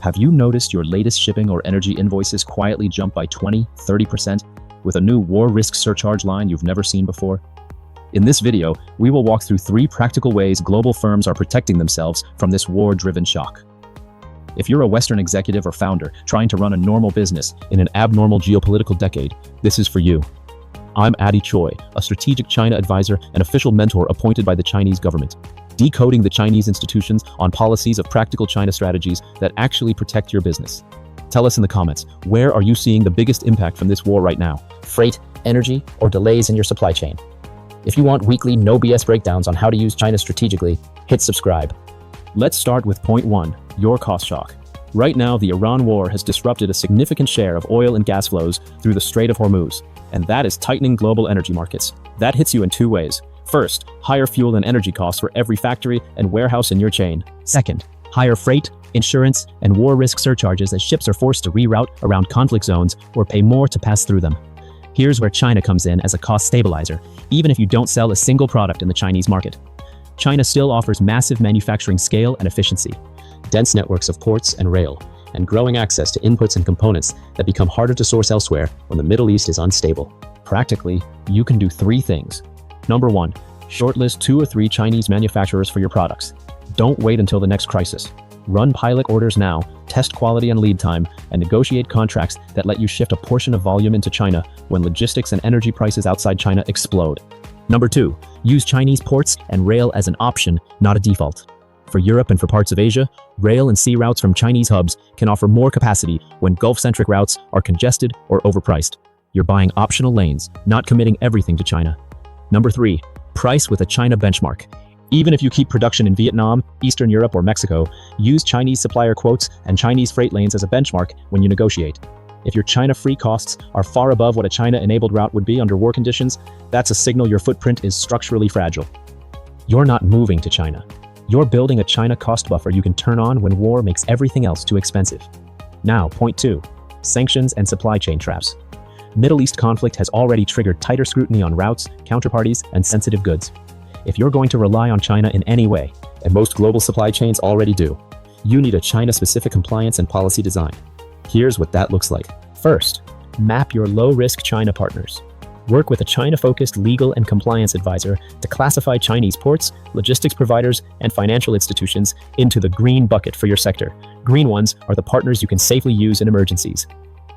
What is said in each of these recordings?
Have you noticed your latest shipping or energy invoices quietly jump by 20-30% with a new war risk surcharge line you've never seen before? In this video, we will walk through 3 practical ways global firms are protecting themselves from this war-driven shock. If you're a Western executive or founder trying to run a normal business in an abnormal geopolitical decade, this is for you. I'm Adi Choi, a strategic China advisor and official mentor appointed by the Chinese government, decoding the Chinese institutions on policies of practical China strategies that actually protect your business. Tell us in the comments, where are you seeing the biggest impact from this war right now? Freight, energy, or delays in your supply chain? If you want weekly, no BS breakdowns on how to use China strategically, hit subscribe. Let's start with point 1, your cost shock. Right now, the Iran war has disrupted a significant share of oil and gas flows through the Strait of Hormuz, and that is tightening global energy markets. That hits you in 2 ways. First, higher fuel and energy costs for every factory and warehouse in your chain. Second, higher freight, insurance, and war risk surcharges as ships are forced to reroute around conflict zones or pay more to pass through them. Here's where China comes in as a cost stabilizer, even if you don't sell a single product in the Chinese market. China still offers massive manufacturing scale and efficiency, dense networks of ports and rail, and growing access to inputs and components that become harder to source elsewhere when the Middle East is unstable. Practically, you can do 3 things. Number 1, shortlist 2 or 3 Chinese manufacturers for your products. Don't wait until the next crisis. Run pilot orders now, test quality and lead time, and negotiate contracts that let you shift a portion of volume into China when logistics and energy prices outside China explode. Number 2, use Chinese ports and rail as an option, not a default. For Europe and for parts of Asia, rail and sea routes from Chinese hubs can offer more capacity when Gulf-centric routes are congested or overpriced. You're buying optional lanes, not committing everything to China. Number 3, price with a China benchmark. Even if you keep production in Vietnam, Eastern Europe, or Mexico, use Chinese supplier quotes and Chinese freight lanes as a benchmark when you negotiate. If your China-free costs are far above what a China-enabled route would be under war conditions, that's a signal your footprint is structurally fragile. You're not moving to China. You're building a China cost buffer you can turn on when war makes everything else too expensive. Now, point 2, sanctions and supply chain traps. Middle East conflict has already triggered tighter scrutiny on routes, counterparties, and sensitive goods. If you're going to rely on China in any way, and most global supply chains already do, you need a China-specific compliance and policy design. Here's what that looks like. First, map your low-risk China partners. Work with a China-focused legal and compliance advisor to classify Chinese ports, logistics providers, and financial institutions into the green bucket for your sector. Green ones are the partners you can safely use in emergencies.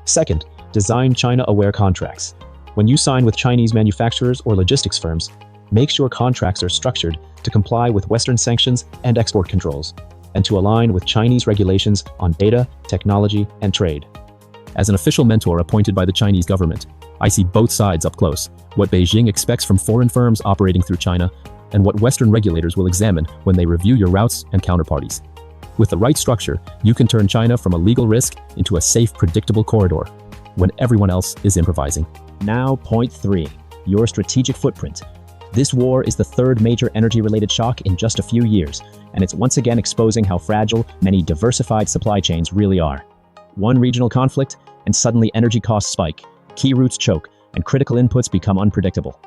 Second, design China-aware contracts. When you sign with Chinese manufacturers or logistics firms, make sure contracts are structured to comply with Western sanctions and export controls, and to align with Chinese regulations on data, technology, and trade. As an official mentor appointed by the Chinese government, I see both sides up close, what Beijing expects from foreign firms operating through China, and what Western regulators will examine when they review your routes and counterparties. With the right structure, you can turn China from a legal risk into a safe, predictable corridor, when everyone else is improvising. Now, point 3, your strategic footprint. This war is the 3rd major energy-related shock in just a few years, and it's once again exposing how fragile many diversified supply chains really are. One regional conflict, and suddenly energy costs spike, key routes choke, and critical inputs become unpredictable.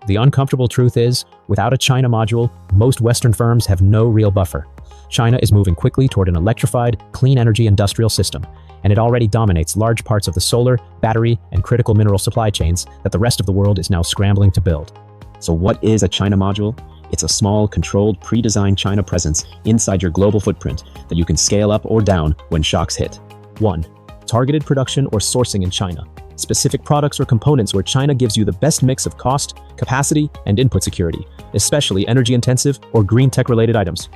The uncomfortable truth is, without a China module, most Western firms have no real buffer. China is moving quickly toward an electrified, clean energy industrial system, and it already dominates large parts of the solar, battery, and critical mineral supply chains that the rest of the world is now scrambling to build. So what is a China module? It's a small, controlled, pre-designed China presence inside your global footprint that you can scale up or down when shocks hit. 1. Targeted production or sourcing in China. Specific products or components where China gives you the best mix of cost, capacity, and input security, especially energy-intensive or green tech-related items.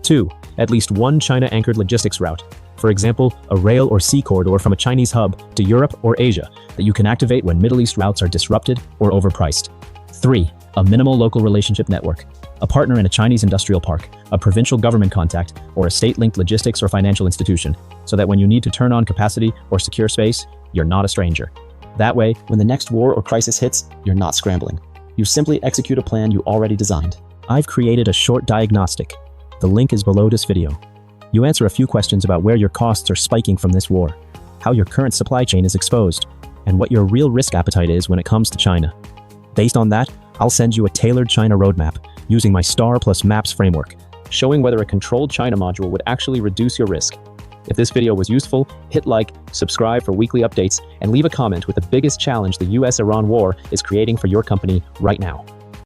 2. At least one China-anchored logistics route. For example, a rail or sea corridor from a Chinese hub to Europe or Asia that you can activate when Middle East routes are disrupted or overpriced. 3. A minimal local relationship network. A partner in a Chinese industrial park, a provincial government contact, or a state-linked logistics or financial institution, so that when you need to turn on capacity or secure space, you're not a stranger. That way, when the next war or crisis hits, you're not scrambling. You simply execute a plan you already designed. I've created a short diagnostic. The link is below this video. You answer a few questions about where your costs are spiking from this war, how your current supply chain is exposed, and what your real risk appetite is when it comes to China. Based on that, I'll send you a tailored China roadmap using my STAR plus MAPS framework, showing whether a controlled China module would actually reduce your risk. If this video was useful, hit like, subscribe for weekly updates, and leave a comment with the biggest challenge the US-Iran war is creating for your company right now.